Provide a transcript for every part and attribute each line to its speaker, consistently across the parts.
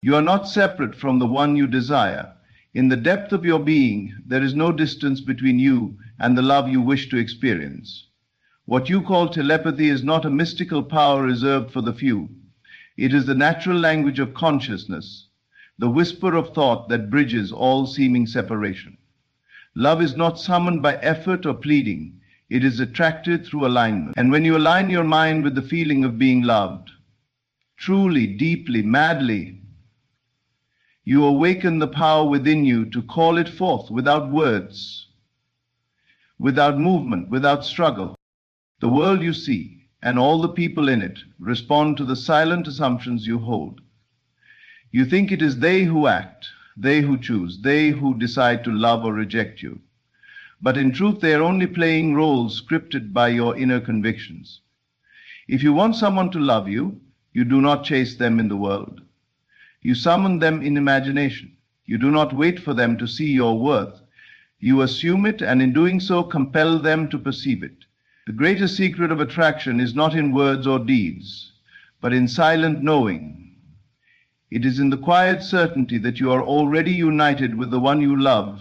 Speaker 1: You are not separate from the one you desire. In the depth of your being, there is no distance between you and the love you wish to experience. What you call telepathy is not a mystical power reserved for the few. It is the natural language of consciousness, the whisper of thought that bridges all seeming separation. Love is not summoned by effort or pleading. It is attracted through alignment. And when you align your mind with the feeling of being loved, truly, deeply, madly, you awaken the power within you to call it forth without words, without movement, without struggle. The world you see and all the people in it respond to the silent assumptions you hold. You think it is they who act, they who choose, they who decide to love or reject you. But in truth, they are only playing roles scripted by your inner convictions. If you want someone to love you, you do not chase them in the world. You summon them in imagination. You do not wait for them to see your worth. You assume it, and in doing so, compel them to perceive it. The greatest secret of attraction is not in words or deeds, but in silent knowing. It is in the quiet certainty that you are already united with the one you love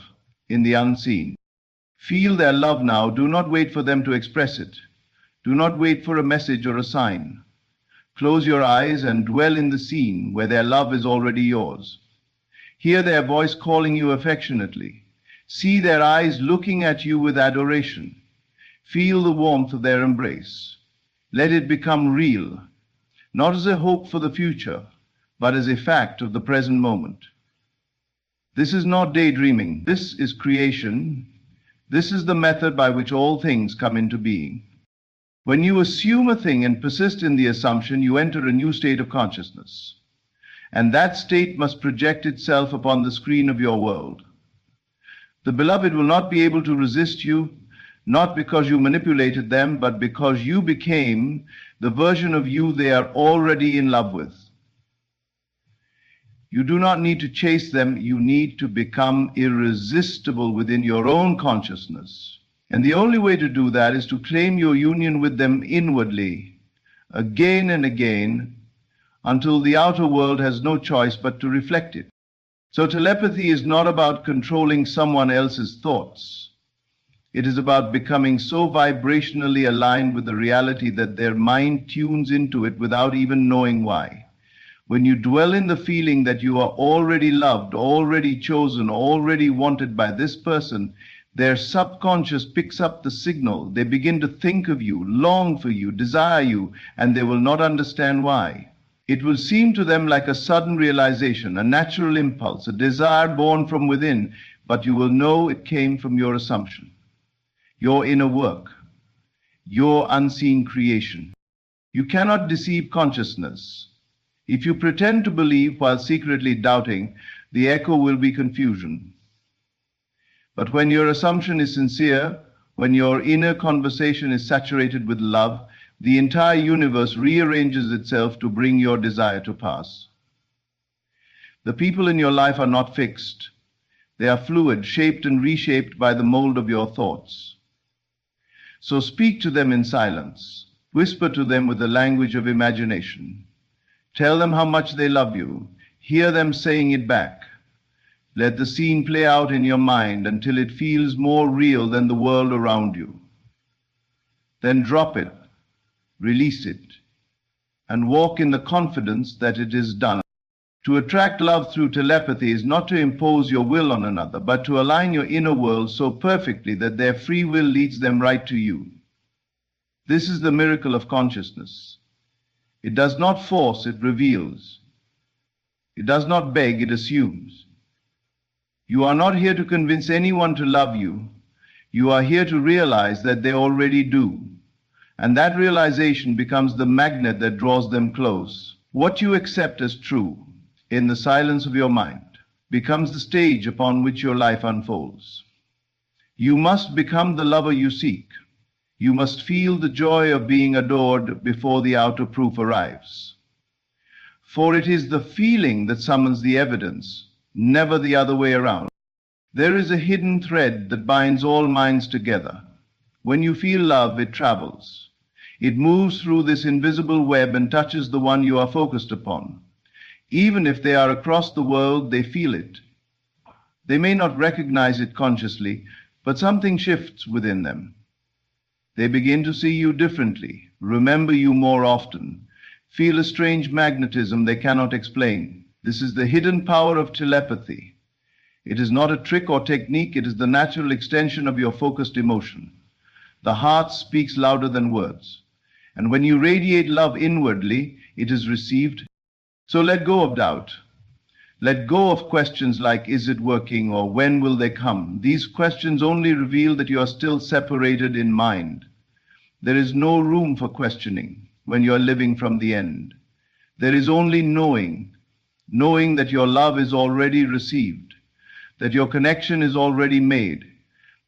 Speaker 1: in the unseen. Feel their love now. Do not wait for them to express it. Do not wait for a message or a sign. Close your eyes and dwell in the scene where their love is already yours. Hear their voice calling you affectionately. See their eyes looking at you with adoration. Feel the warmth of their embrace. Let it become real, not as a hope for the future, but as a fact of the present moment. This is not daydreaming. This is creation. This is the method by which all things come into being. When you assume a thing and persist in the assumption, you enter a new state of consciousness. And that state must project itself upon the screen of your world. The beloved will not be able to resist you, not because you manipulated them, but because you became the version of you they are already in love with. You do not need to chase them. You need to become irresistible within your own consciousness. And the only way to do that is to claim your union with them inwardly, again and again, until the outer world has no choice but to reflect it. So telepathy is not about controlling someone else's thoughts. It is about becoming so vibrationally aligned with the reality that their mind tunes into it without even knowing why. When you dwell in the feeling that you are already loved, already chosen, already wanted by this person, their subconscious picks up the signal. They begin to think of you, long for you, desire you, and they will not understand why. It will seem to them like a sudden realization, a natural impulse, a desire born from within, but you will know it came from your assumption, your inner work, your unseen creation. You cannot deceive consciousness. If you pretend to believe while secretly doubting, the echo will be confusion. But when your assumption is sincere, when your inner conversation is saturated with love, the entire universe rearranges itself to bring your desire to pass. The people in your life are not fixed. They are fluid, shaped and reshaped by the mold of your thoughts. So speak to them in silence. Whisper to them with the language of imagination. Tell them how much they love you. Hear them saying it back. Let the scene play out in your mind until it feels more real than the world around you. Then drop it, release it, and walk in the confidence that it is done. To attract love through telepathy is not to impose your will on another, but to align your inner world so perfectly that their free will leads them right to you. This is the miracle of consciousness. It does not force, it reveals. It does not beg, it assumes. You are not here to convince anyone to love you. You are here to realize that they already do. And that realization becomes the magnet that draws them close. What you accept as true in the silence of your mind becomes the stage upon which your life unfolds. You must become the lover you seek. You must feel the joy of being adored before the outer proof arrives. For it is the feeling that summons the evidence, never the other way around. There is a hidden thread that binds all minds together. When you feel love, it travels. It moves through this invisible web and touches the one you are focused upon. Even if they are across the world, they feel it. They may not recognize it consciously, but something shifts within them. They begin to see you differently, remember you more often, feel a strange magnetism they cannot explain. This is the hidden power of telepathy. It is not a trick or technique, it is the natural extension of your focused emotion. The heart speaks louder than words. And when you radiate love inwardly, it is received. So let go of doubt. Let go of questions like, is it working, or when will they come? These questions only reveal that you are still separated in mind. There is no room for questioning when you are living from the end. There is only knowing that your love is already received, that your connection is already made,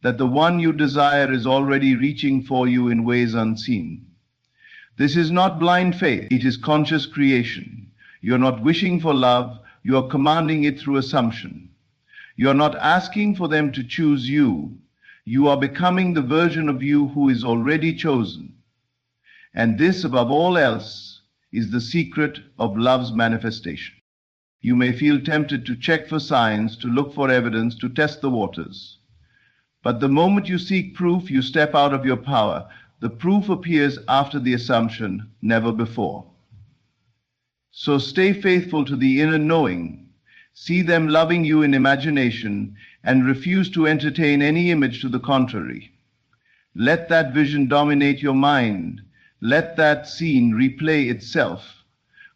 Speaker 1: that the one you desire is already reaching for you in ways unseen. This is not blind faith, it is conscious creation. You are not wishing for love, you are commanding it through assumption. You are not asking for them to choose you. You are becoming the version of you who is already chosen. And this, above all else, is the secret of love's manifestation. You may feel tempted to check for signs, to look for evidence, to test the waters. But the moment you seek proof, you step out of your power. The proof appears after the assumption, never before. So stay faithful to the inner knowing. See them loving you in imagination and refuse to entertain any image to the contrary. Let that vision dominate your mind. Let that scene replay itself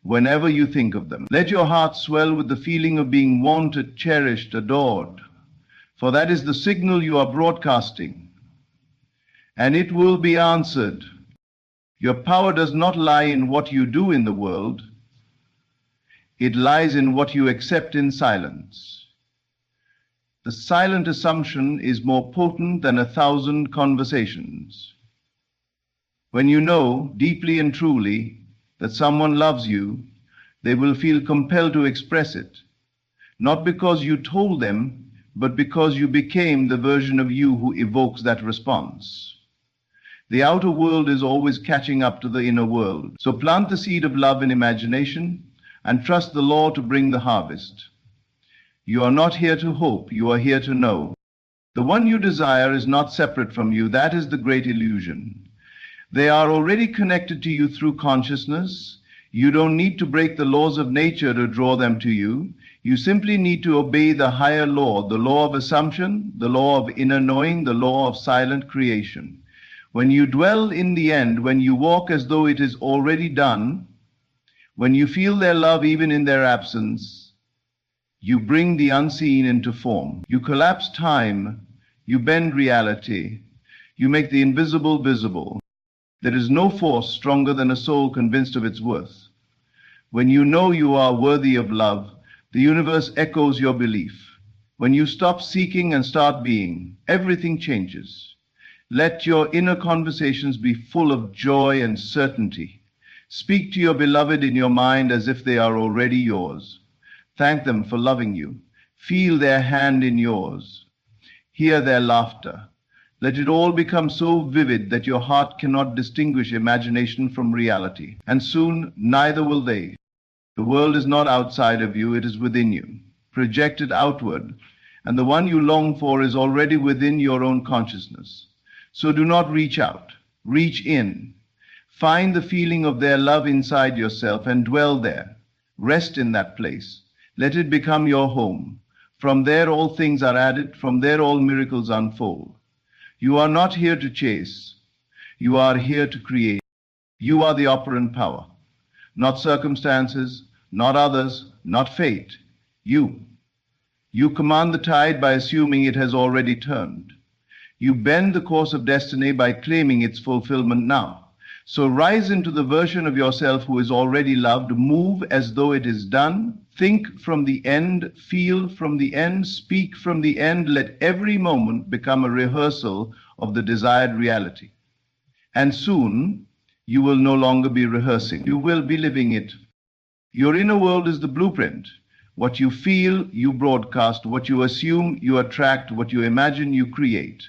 Speaker 1: whenever you think of them. Let your heart swell with the feeling of being wanted, cherished, adored, for that is the signal you are broadcasting. And it will be answered. Your power does not lie in what you do in the world. It lies in what you accept in silence. The silent assumption is more potent than 1,000 conversations. When you know deeply and truly that someone loves you, they will feel compelled to express it, not because you told them, but because you became the version of you who evokes that response. The outer world is always catching up to the inner world. So plant the seed of love in imagination and trust the Lord to bring the harvest. You are not here to hope, you are here to know. The one you desire is not separate from you. That is the great illusion. They are already connected to you through consciousness. You don't need to break the laws of nature to draw them to you. You simply need to obey the higher law, the law of assumption, the law of inner knowing, the law of silent creation. When you dwell in the end, when you walk as though it is already done, when you feel their love even in their absence, you bring the unseen into form. You collapse time, you bend reality, you make the invisible visible. There is no force stronger than a soul convinced of its worth. When you know you are worthy of love, the universe echoes your belief. When you stop seeking and start being, everything changes. Let your inner conversations be full of joy and certainty. Speak to your beloved in your mind as if they are already yours. Thank them for loving you. Feel their hand in yours. Hear their laughter. Let it all become so vivid that your heart cannot distinguish imagination from reality. And soon, neither will they. The world is not outside of you, it is within you, projected outward, and the one you long for is already within your own consciousness. So do not reach out, reach in. Find the feeling of their love inside yourself and dwell there. Rest in that place. Let it become your home. From there all things are added, from there all miracles unfold. You are not here to chase. You are here to create. You are the operant power. Not circumstances, not others, not fate. You. You command the tide by assuming it has already turned. You bend the course of destiny by claiming its fulfillment now. So rise into the version of yourself who is already loved. Move as though it is done. Think from the end. Feel from the end. Speak from the end. Let every moment become a rehearsal of the desired reality. And soon, you will no longer be rehearsing. You will be living it. Your inner world is the blueprint. What you feel, you broadcast. What you assume, you attract. What you imagine, you create.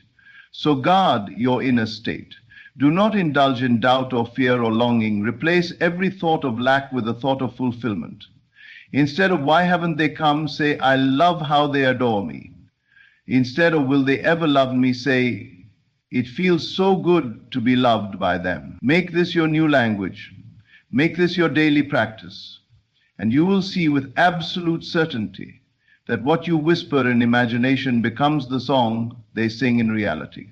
Speaker 1: So guard your inner state. Do not indulge in doubt or fear or longing. Replace every thought of lack with a thought of fulfillment. Instead of why haven't they come, say, I love how they adore me. Instead of will they ever love me, say, it feels so good to be loved by them. Make this your new language. Make this your daily practice. And you will see with absolute certainty that what you whisper in imagination becomes the song they sing in reality.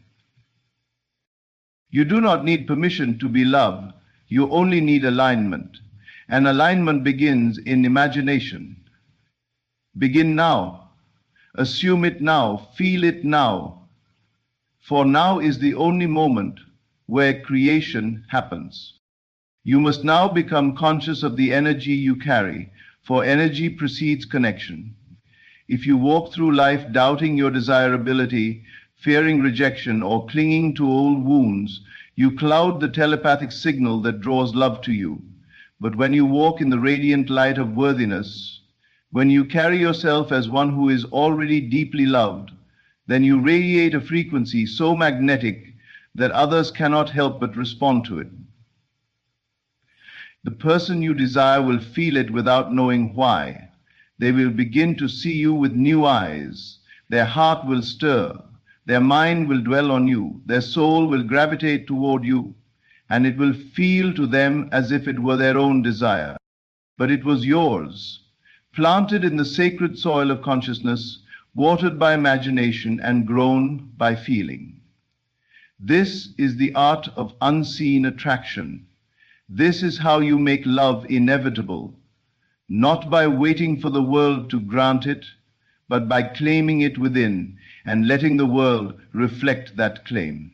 Speaker 1: You do not need permission to be loved. You only need alignment. And alignment begins in imagination. Begin now. Assume it now. Feel it now. For now is the only moment where creation happens. You must now become conscious of the energy you carry, for energy precedes connection. If you walk through life doubting your desirability, fearing rejection, or clinging to old wounds, you cloud the telepathic signal that draws love to you. But when you walk in the radiant light of worthiness, when you carry yourself as one who is already deeply loved, then you radiate a frequency so magnetic that others cannot help but respond to it. The person you desire will feel it without knowing why. They will begin to see you with new eyes. Their heart will stir. Their mind will dwell on you. Their soul will gravitate toward you. And it will feel to them as if it were their own desire. But it was yours, planted in the sacred soil of consciousness, watered by imagination and grown by feeling. This is the art of unseen attraction. This is how you make love inevitable, not by waiting for the world to grant it, but by claiming it within and letting the world reflect that claim.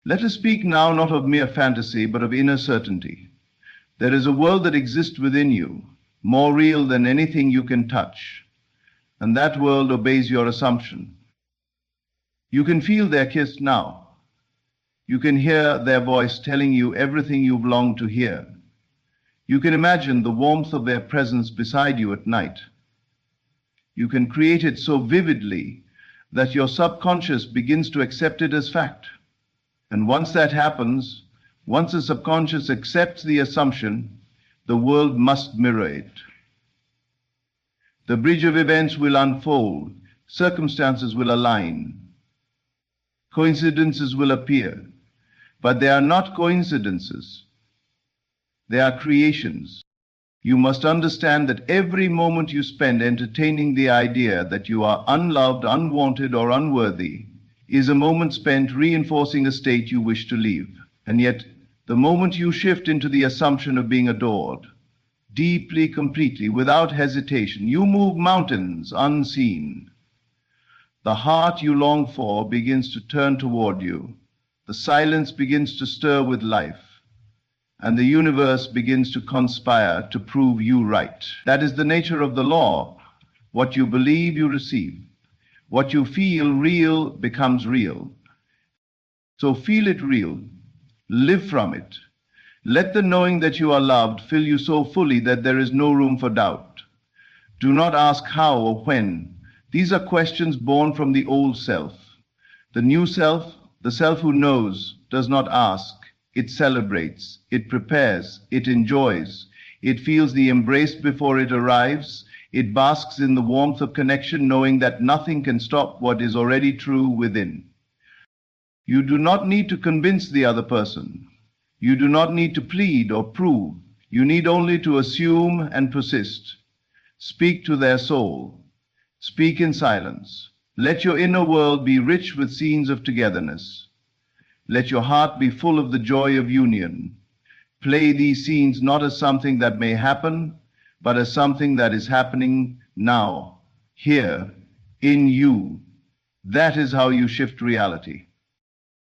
Speaker 1: Let us speak now not of mere fantasy, but of inner certainty. There is a world that exists within you, more real than anything you can touch, and that world obeys your assumption. You can feel their kiss now. You can hear their voice telling you everything you've longed to hear. You can imagine the warmth of their presence beside you at night. You can create it so vividly that your subconscious begins to accept it as fact. And once that happens, once the subconscious accepts the assumption, the world must mirror it. The bridge of events will unfold, circumstances will align, coincidences will appear. But they are not coincidences. They are creations. You must understand that every moment you spend entertaining the idea that you are unloved, unwanted, or unworthy is a moment spent reinforcing a state you wish to leave. And yet, the moment you shift into the assumption of being adored, deeply, completely, without hesitation, you move mountains unseen. The heart you long for begins to turn toward you. The silence begins to stir with life, and the universe begins to conspire to prove you right. That is the nature of the law. What you believe, you receive. What you feel real becomes real. So feel it real. Live from it. Let the knowing that you are loved fill you so fully that there is no room for doubt. Do not ask how or when. These are questions born from the old self. The new self, the self who knows, does not ask. It celebrates, it prepares, it enjoys. It feels the embrace before it arrives. It basks in the warmth of connection, knowing that nothing can stop what is already true within. You do not need to convince the other person. You do not need to plead or prove. You need only to assume and persist. Speak to their soul. Speak in silence. Let your inner world be rich with scenes of togetherness. Let your heart be full of the joy of union. Play these scenes not as something that may happen, but as something that is happening now, here, in you. That is how you shift reality.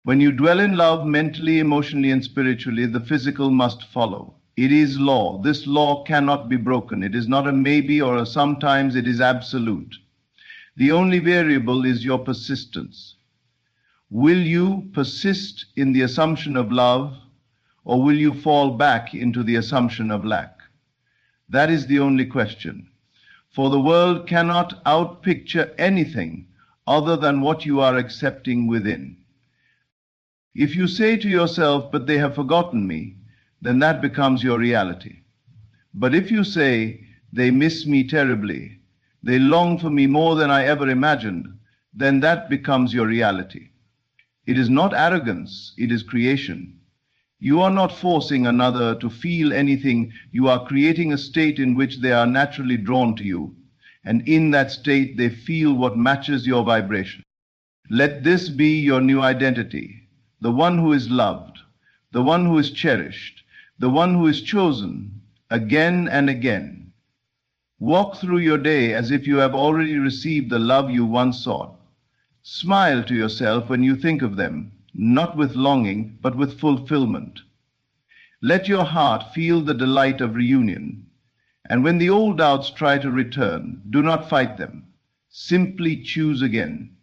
Speaker 1: When you dwell in love mentally, emotionally, and spiritually, the physical must follow. It is law. This law cannot be broken. It is not a maybe or a sometimes, it is absolute. The only variable is your persistence. Will you persist in the assumption of love, or will you fall back into the assumption of lack? That is the only question. For the world cannot outpicture anything other than what you are accepting within. If you say to yourself, but they have forgotten me, then that becomes your reality. But if you say, they miss me terribly, they long for me more than I ever imagined, then that becomes your reality. It is not arrogance, it is creation. You are not forcing another to feel anything, you are creating a state in which they are naturally drawn to you, and in that state they feel what matches your vibration. Let this be your new identity, the one who is loved, the one who is cherished, the one who is chosen, again and again. Walk through your day as if you have already received the love you once sought. Smile to yourself when you think of them, not with longing, but with fulfillment. Let your heart feel the delight of reunion, and when the old doubts try to return, do not fight them. Simply choose again.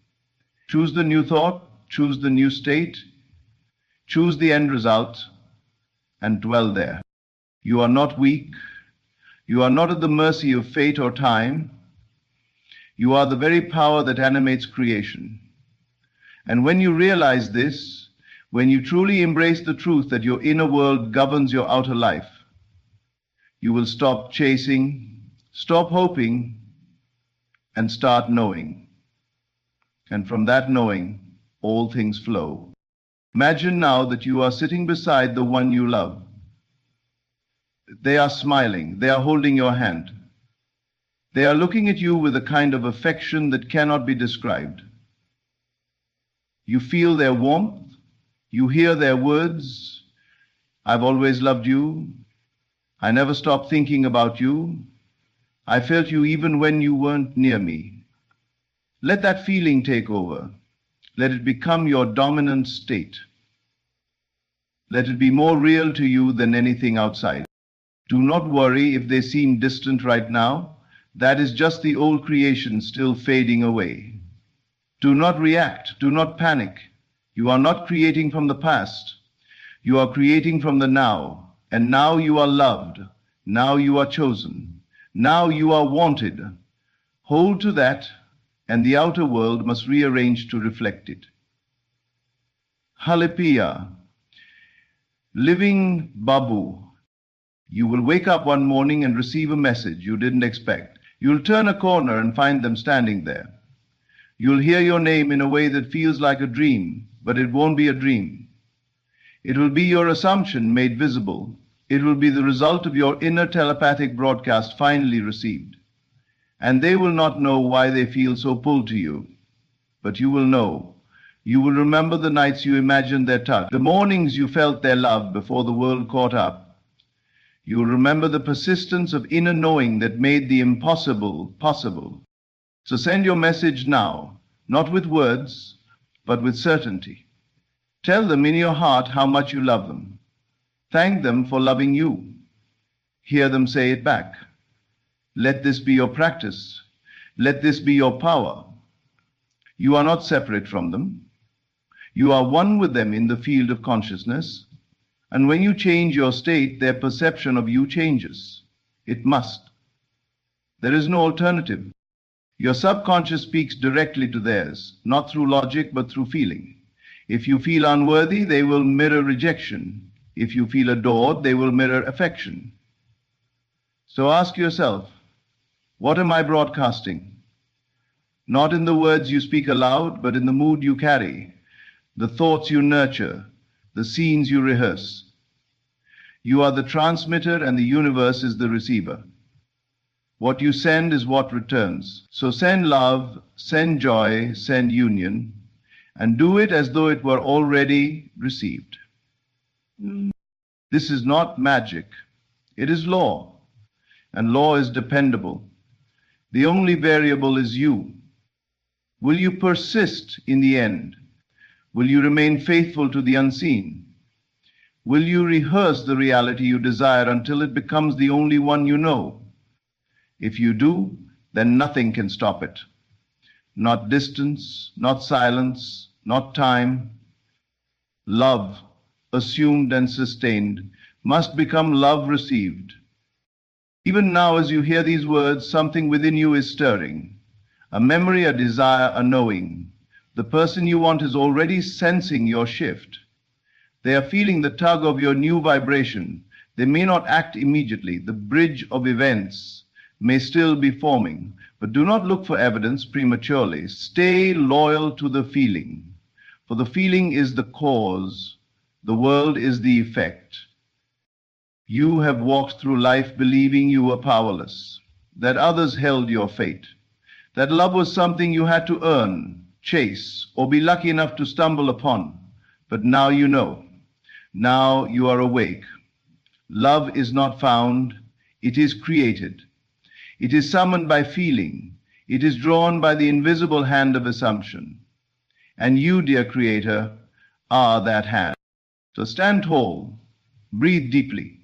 Speaker 1: Choose the new thought, choose the new state, choose the end result, and dwell there. You are not weak. You are not at the mercy of fate or time. You are the very power that animates creation. And when you realize this, when you truly embrace the truth that your inner world governs your outer life, you will stop chasing, stop hoping, and start knowing. And from that knowing, all things flow. Imagine now that you are sitting beside the one you love. They are smiling, they are holding your hand. They are looking at you with a kind of affection that cannot be described. You feel their warmth, you hear their words, "I've always loved you, I never stopped thinking about you, I felt you even when you weren't near me." Let that feeling take over. Let it become your dominant state. Let it be more real to you than anything outside. Do not worry if they seem distant right now. That is just the old creation still fading away. Do not react. Do not panic. You are not creating from the past. You are creating from the now. And now you are loved. Now you are chosen. Now you are wanted. Hold to that, and the outer world must rearrange to reflect it. Halipiya, living Babu. You will wake up one morning and receive a message you didn't expect. You'll turn a corner and find them standing there. You'll hear your name in a way that feels like a dream, but it won't be a dream. It will be your assumption made visible. It will be the result of your inner telepathic broadcast finally received. And they will not know why they feel so pulled to you, but you will know. You will remember the nights you imagined their touch, the mornings you felt their love before the world caught up. You will remember the persistence of inner knowing that made the impossible possible. So send your message now, not with words, but with certainty. Tell them in your heart how much you love them. Thank them for loving you. Hear them say it back. Let this be your practice. Let this be your power. You are not separate from them. You are one with them in the field of consciousness. And when you change your state, their perception of you changes. It must. There is no alternative. Your subconscious speaks directly to theirs, not through logic, but through feeling. If you feel unworthy, they will mirror rejection. If you feel adored, they will mirror affection. So ask yourself, what am I broadcasting? Not in the words you speak aloud, but in the mood you carry, the thoughts you nurture, the scenes you rehearse. You are the transmitter and the universe is the receiver. What you send is what returns. So send love, send joy, send union, and do it as though it were already received. This is not magic. It is law, and law is dependable. The only variable is you. Will you persist in the end? Will you remain faithful to the unseen? Will you rehearse the reality you desire until it becomes the only one you know? If you do, then nothing can stop it. Not distance, not silence, not time. Love, assumed and sustained, must become love received. Even now, as you hear these words, something within you is stirring. A memory, a desire, a knowing. The person you want is already sensing your shift. They are feeling the tug of your new vibration. They may not act immediately. The bridge of events may still be forming, but do not look for evidence prematurely. Stay loyal to the feeling, for the feeling is the cause, the world is the effect. You have walked through life believing you were powerless, that others held your fate, that love was something you had to earn, chase, or be lucky enough to stumble upon. But now you know. Now you are awake. Love is not found, it is created. It is summoned by feeling. It is drawn by the invisible hand of assumption. And you, dear Creator, are that hand. So stand tall, breathe deeply,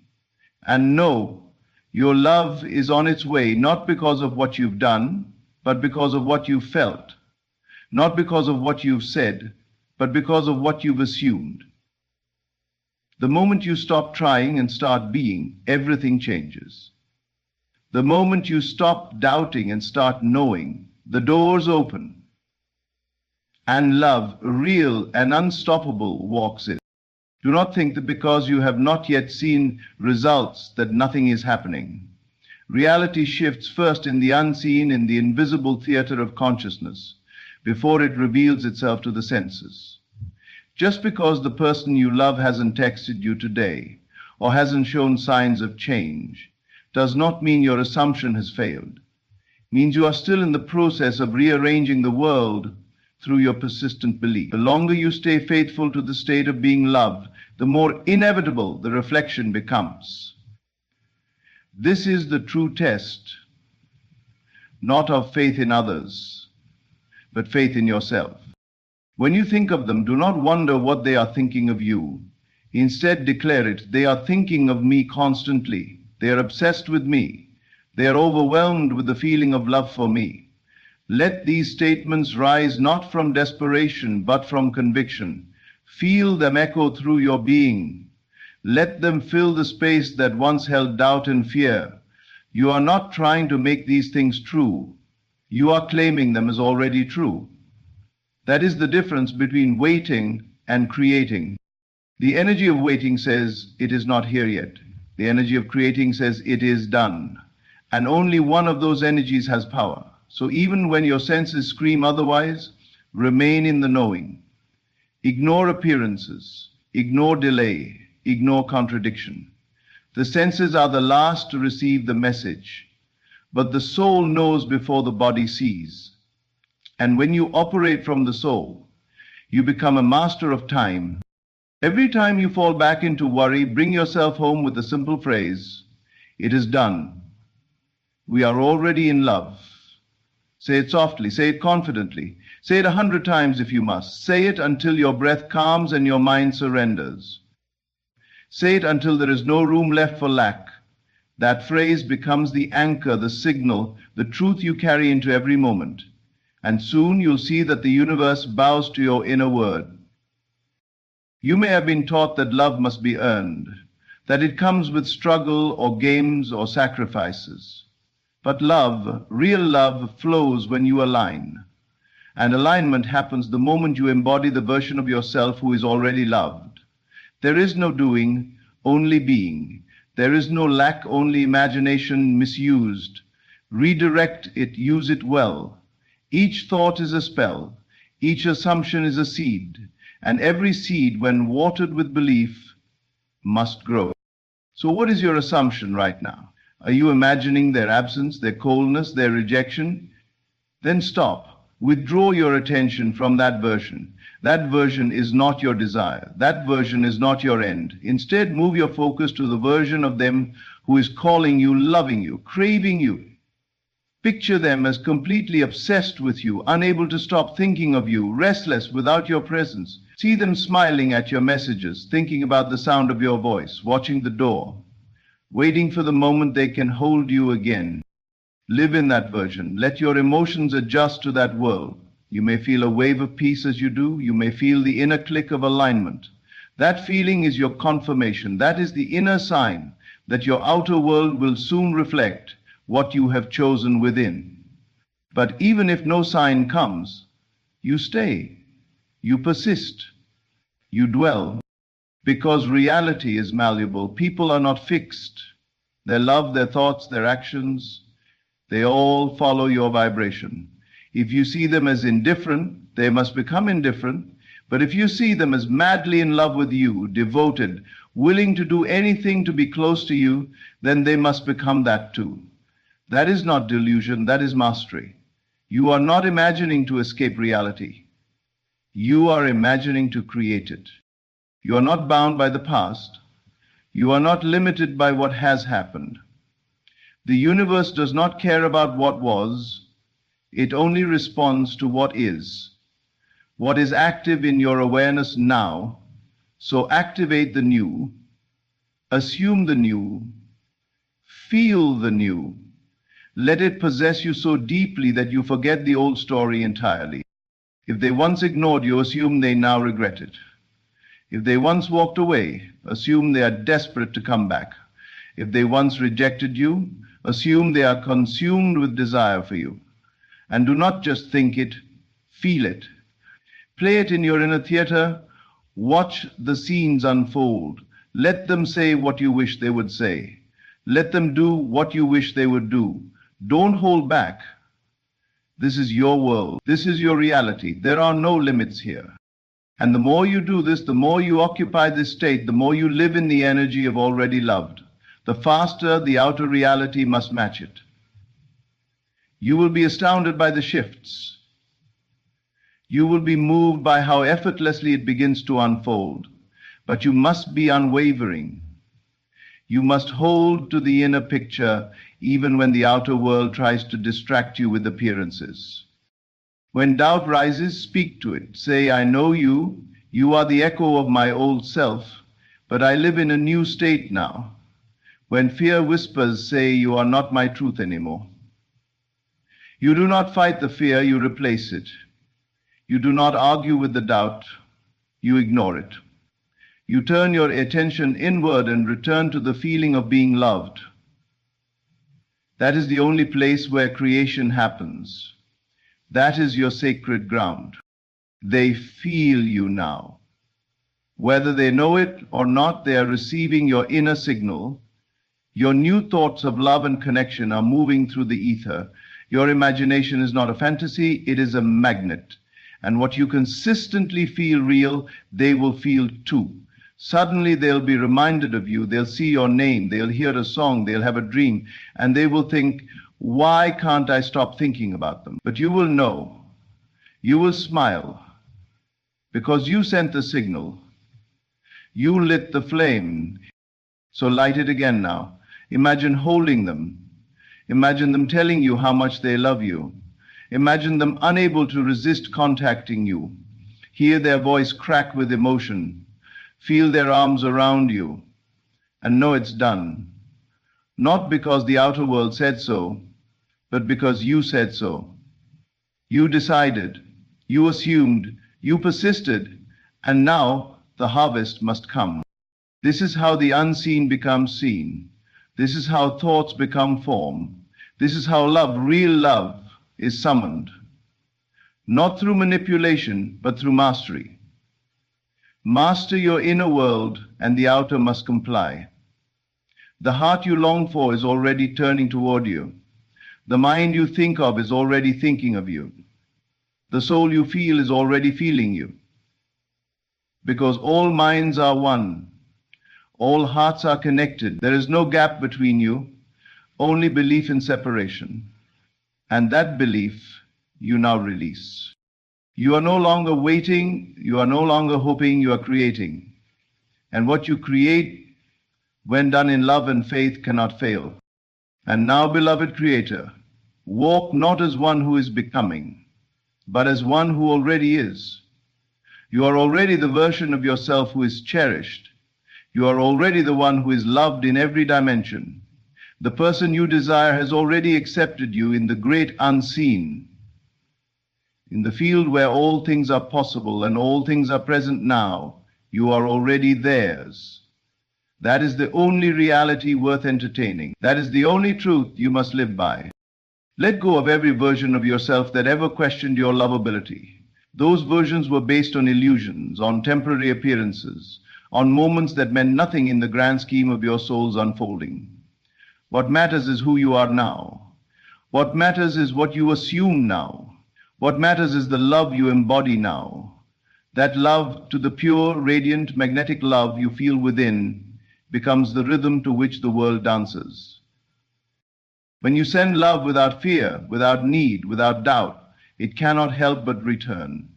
Speaker 1: and know your love is on its way, not because of what you've done, but because of what you've felt. Not because of what you've said, but because of what you've assumed. The moment you stop trying and start being, everything changes. The moment you stop doubting and start knowing, the doors open, and love, real and unstoppable, walks in. Do not think that because you have not yet seen results that nothing is happening. Reality shifts first in the unseen, in the invisible theater of consciousness, before it reveals itself to the senses. Just because the person you love hasn't texted you today or hasn't shown signs of change does not mean your assumption has failed. It means you are still in the process of rearranging the world through your persistent belief. The longer you stay faithful to the state of being loved, the more inevitable the reflection becomes. This is the true test, not of faith in others, but faith in yourself. When you think of them, do not wonder what they are thinking of you. Instead, declare it. They are thinking of me constantly. They are obsessed with me. They are overwhelmed with the feeling of love for me. Let these statements rise not from desperation, but from conviction. Feel them echo through your being. Let them fill the space that once held doubt and fear. You are not trying to make these things true. You are claiming them as already true. That is the difference between waiting and creating. The energy of waiting says, it is not here yet. The energy of creating says, it is done. And only one of those energies has power. So even when your senses scream otherwise, remain in the knowing. Ignore appearances, ignore delay, ignore contradiction. The senses are the last to receive the message, but the soul knows before the body sees. And when you operate from the soul, you become a master of time. Every time you fall back into worry, bring yourself home with the simple phrase, it is done. We are already in love. Say it softly, say it confidently. Say it 100 times if you must. Say it until your breath calms and your mind surrenders. Say it until there is no room left for lack. That phrase becomes the anchor, the signal, the truth you carry into every moment. And soon you'll see that the universe bows to your inner word. You may have been taught that love must be earned, that it comes with struggle or games or sacrifices. But love, real love, flows when you align. And alignment happens the moment you embody the version of yourself who is already loved. There is no doing, only being. There is no lack, only imagination misused. Redirect it, use it well. Each thought is a spell. Each assumption is a seed. And every seed, when watered with belief, must grow. So what is your assumption right now? Are you imagining their absence, their coldness, their rejection? Then stop. Withdraw your attention from that version. That version is not your desire. That version is not your end. Instead, move your focus to the version of them who is calling you, loving you, craving you. Picture them as completely obsessed with you, unable to stop thinking of you, restless without your presence. See them smiling at your messages, thinking about the sound of your voice, watching the door, waiting for the moment they can hold you again. Live in that version. Let your emotions adjust to that world. You may feel a wave of peace as you do. You may feel the inner click of alignment. That feeling is your confirmation. That is the inner sign that your outer world will soon reflect what you have chosen within. But even if no sign comes, you stay, you persist, you dwell, because reality is malleable. People are not fixed. Their love, their thoughts, their actions, They all follow your vibration. If you see them as indifferent, they must become indifferent. But if you see them as madly in love with you, devoted, willing to do anything to be close to you, then they must become that too. That is not delusion, that is mastery. You are not imagining to escape reality. You are imagining to create it. You are not bound by the past. You are not limited by what has happened. The universe does not care about what was. It only responds to what is active in your awareness now. So activate the new, assume the new, feel the new. Let it possess you so deeply that you forget the old story entirely. If they once ignored you, assume they now regret it. If they once walked away, assume they are desperate to come back. If they once rejected you, assume they are consumed with desire for you. And do not just think it, feel it. Play it in your inner theater. Watch the scenes unfold. Let them say what you wish they would say. Let them do what you wish they would do. Don't hold back. This is your world. This is your reality. There are no limits here. And the more you do this, the more you occupy this state, the more you live in the energy of already loved, the faster the outer reality must match it. You will be astounded by the shifts. You will be moved by how effortlessly it begins to unfold. But you must be unwavering. You must hold to the inner picture even when the outer world tries to distract you with appearances. When doubt rises, speak to it. Say, I know you. You are the echo of my old self, but I live in a new state now. When fear whispers, say, you are not my truth anymore. You do not fight the fear, you replace it. You do not argue with the doubt, you ignore it. You turn your attention inward and return to the feeling of being loved. That is the only place where creation happens. That is your sacred ground. They feel you now. Whether they know it or not, they are receiving your inner signal. Your new thoughts of love and connection are moving through the ether. Your imagination is not a fantasy, it is a magnet. And what you consistently feel real, they will feel too. Suddenly they'll be reminded of you, they'll see your name, they'll hear a song, they'll have a dream, and they will think, why can't I stop thinking about them? But you will know, you will smile, because you sent the signal. You lit the flame. So light it again now. Imagine holding them. Imagine them telling you how much they love you. Imagine them unable to resist contacting you. Hear their voice crack with emotion. Feel their arms around you. And know it's done. Not because the outer world said so, but because you said so. You decided, you assumed, you persisted, and now the harvest must come. This is how the unseen becomes seen. This is how thoughts become form. This is how love, real love, is summoned. Not through manipulation, but through mastery. Master your inner world, and the outer must comply. The heart you long for is already turning toward you. The mind you think of is already thinking of you. The soul you feel is already feeling you. Because all minds are one. All hearts are connected. There is no gap between you, only belief in separation. And that belief you now release. You are no longer waiting, you are no longer hoping, you are creating. And what you create, when done in love and faith, cannot fail. And now, beloved Creator, walk not as one who is becoming, but as one who already is. You are already the version of yourself who is cherished. You are already the one who is loved in every dimension. The person you desire has already accepted you in the great unseen. In the field where all things are possible and all things are present now, you are already theirs. That is the only reality worth entertaining. That is the only truth you must live by. Let go of every version of yourself that ever questioned your lovability. Those versions were based on illusions, on temporary appearances, on moments that meant nothing in the grand scheme of your soul's unfolding. What matters is who you are now. What matters is what you assume now. What matters is the love you embody now. That love, to the pure, radiant, magnetic love you feel within, becomes the rhythm to which the world dances. When you send love without fear, without need, without doubt, it cannot help but return.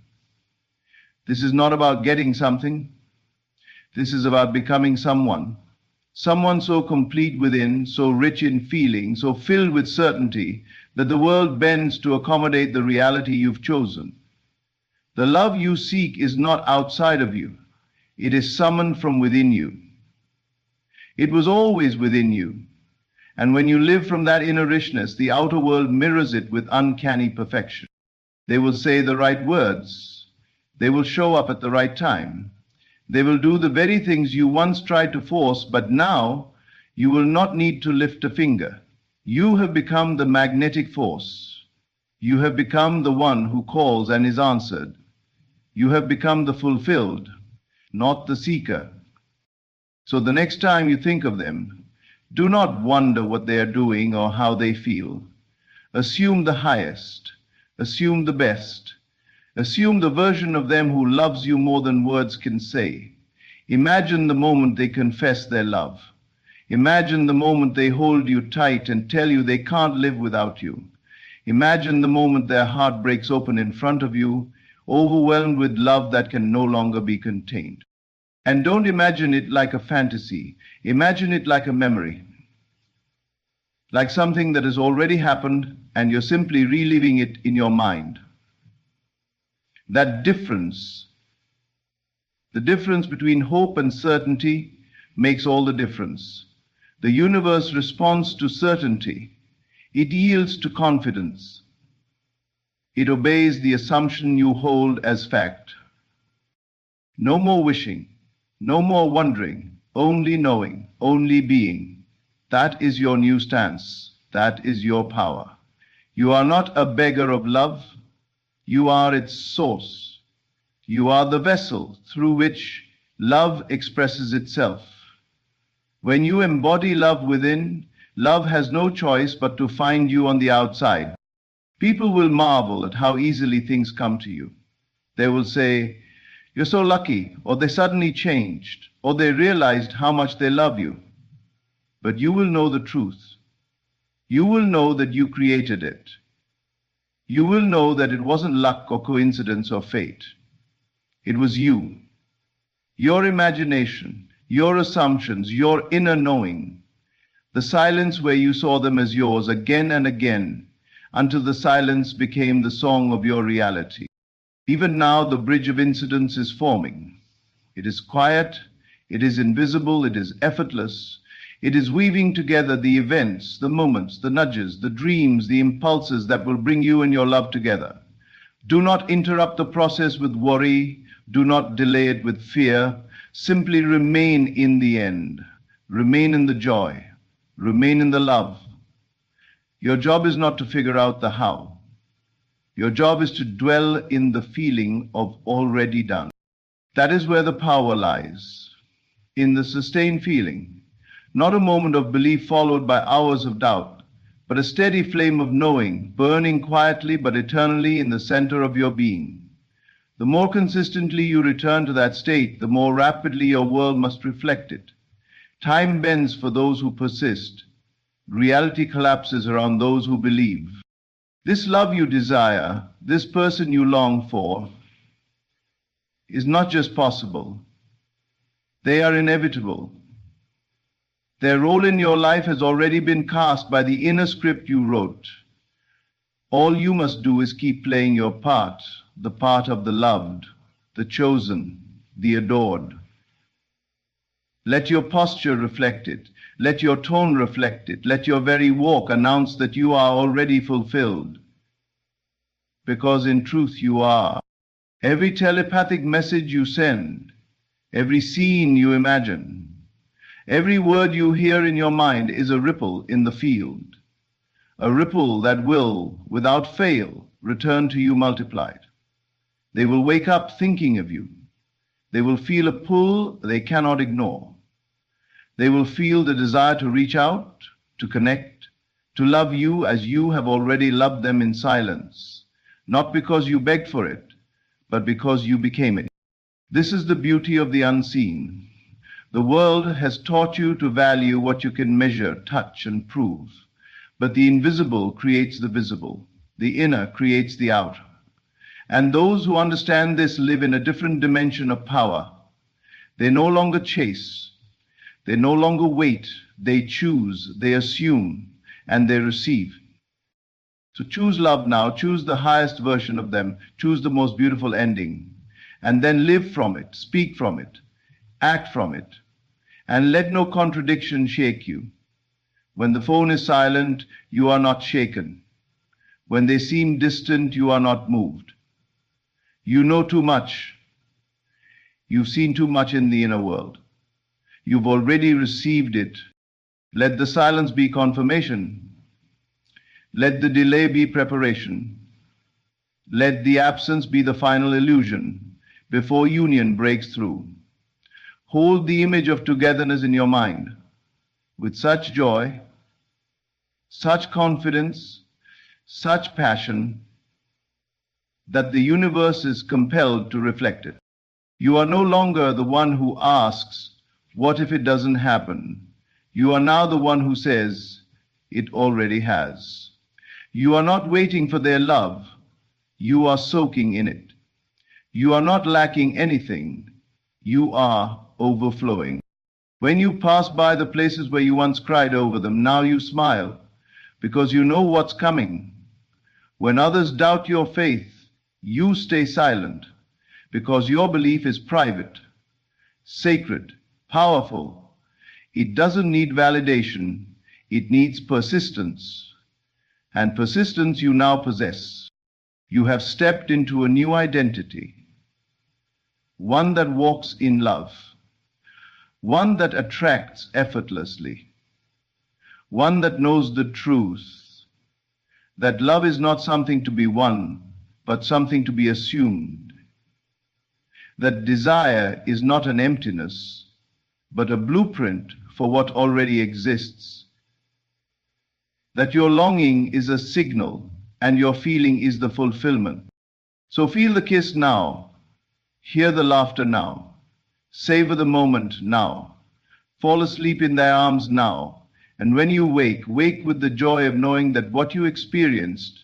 Speaker 1: This is not about getting something. This is about becoming someone. Someone so complete within, so rich in feeling, so filled with certainty, that the world bends to accommodate the reality you've chosen. The love you seek is not outside of you. It is summoned from within you. It was always within you. And when you live from that inner richness, the outer world mirrors it with uncanny perfection. They will say the right words. They will show up at the right time. They will do the very things you once tried to force, but now you will not need to lift a finger. You have become the magnetic force. You have become the one who calls and is answered. You have become the fulfilled, not the seeker. So the next time you think of them, do not wonder what they are doing or how they feel. Assume the highest. Assume the best. Assume the version of them who loves you more than words can say. Imagine the moment they confess their love. Imagine the moment they hold you tight and tell you they can't live without you. Imagine the moment their heart breaks open in front of you, overwhelmed with love that can no longer be contained. And don't imagine it like a fantasy. Imagine it like a memory. Like something that has already happened and you're simply reliving it in your mind. That difference, the difference between hope and certainty, makes all the difference. The universe responds to certainty. It yields to confidence. It obeys the assumption you hold as fact. No more wishing, no more wondering, only knowing, only being. That is your new stance. That is your power. You are not a beggar of love. You are its source. You are the vessel through which love expresses itself. When you embody love within, love has no choice but to find you on the outside. People will marvel at how easily things come to you. They will say, "You're so lucky," or "They suddenly changed," or "They realized how much they love you." But you will know the truth. You will know that you created it. You will know that it wasn't luck or coincidence or fate. It was you. Your imagination, your assumptions, your inner knowing. The silence where you saw them as yours again and again, until the silence became the song of your reality. Even now, the bridge of incidence is forming. It is quiet, it is invisible, it is effortless. It is weaving together the events, the moments, the nudges, the dreams, the impulses that will bring you and your love together. Do not interrupt the process with worry. Do not delay it with fear. Simply remain in the end. Remain in the joy. Remain in the love. Your job is not to figure out the how. Your job is to dwell in the feeling of already done. That is where the power lies, in the sustained feeling. Not a moment of belief followed by hours of doubt, but a steady flame of knowing, burning quietly but eternally in the center of your being. The more consistently you return to that state, the more rapidly your world must reflect it. Time bends for those who persist. Reality collapses around those who believe. This love you desire, this person you long for, is not just possible. They are inevitable. Their role in your life has already been cast by the inner script you wrote. All you must do is keep playing your part, the part of the loved, the chosen, the adored. Let your posture reflect it. Let your tone reflect it. Let your very walk announce that you are already fulfilled. Because in truth you are. Every telepathic message you send, every scene you imagine, every word you hear in your mind is a ripple in the field, a ripple that will, without fail, return to you multiplied. They will wake up thinking of you. They will feel a pull they cannot ignore. They will feel the desire to reach out, to connect, to love you as you have already loved them in silence, not because you begged for it, but because you became it. This is the beauty of the unseen. The world has taught you to value what you can measure, touch, and prove. But the invisible creates the visible. The inner creates the outer. And those who understand this live in a different dimension of power. They no longer chase. They no longer wait. They choose, they assume, and they receive. So choose love now. Choose the highest version of them. Choose the most beautiful ending. And then live from it, speak from it, act from it. And let no contradiction shake you. When the phone is silent, you are not shaken. When they seem distant, you are not moved. You know too much. You've seen too much in the inner world. You've already received it. Let the silence be confirmation. Let the delay be preparation. Let the absence be the final illusion before union breaks through. Hold the image of togetherness in your mind with such joy, such confidence, such passion that the universe is compelled to reflect it. You are no longer the one who asks, what if it doesn't happen? You are now the one who says, it already has. You are not waiting for their love. You are soaking in it. You are not lacking anything. You are overflowing. When you pass by the places where you once cried over them, now you smile because you know what's coming. When others doubt your faith, you stay silent because your belief is private, sacred, powerful. It doesn't need validation. It needs persistence. And persistence you now possess. You have stepped into a new identity, one that walks in love, one that attracts effortlessly, one that knows the truth, that love is not something to be won, but something to be assumed, that desire is not an emptiness, but a blueprint for what already exists, that your longing is a signal and your feeling is the fulfillment. So feel the kiss now, hear the laughter now, savor the moment now, fall asleep in their arms now, and when you wake, wake with the joy of knowing that what you experienced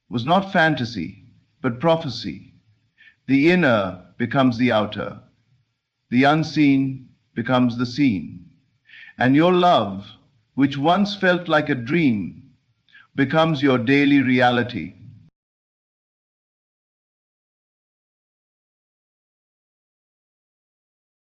Speaker 1: was not fantasy, but prophecy. The inner becomes the outer, the unseen becomes the seen, and your love, which once felt like a dream, becomes your daily reality.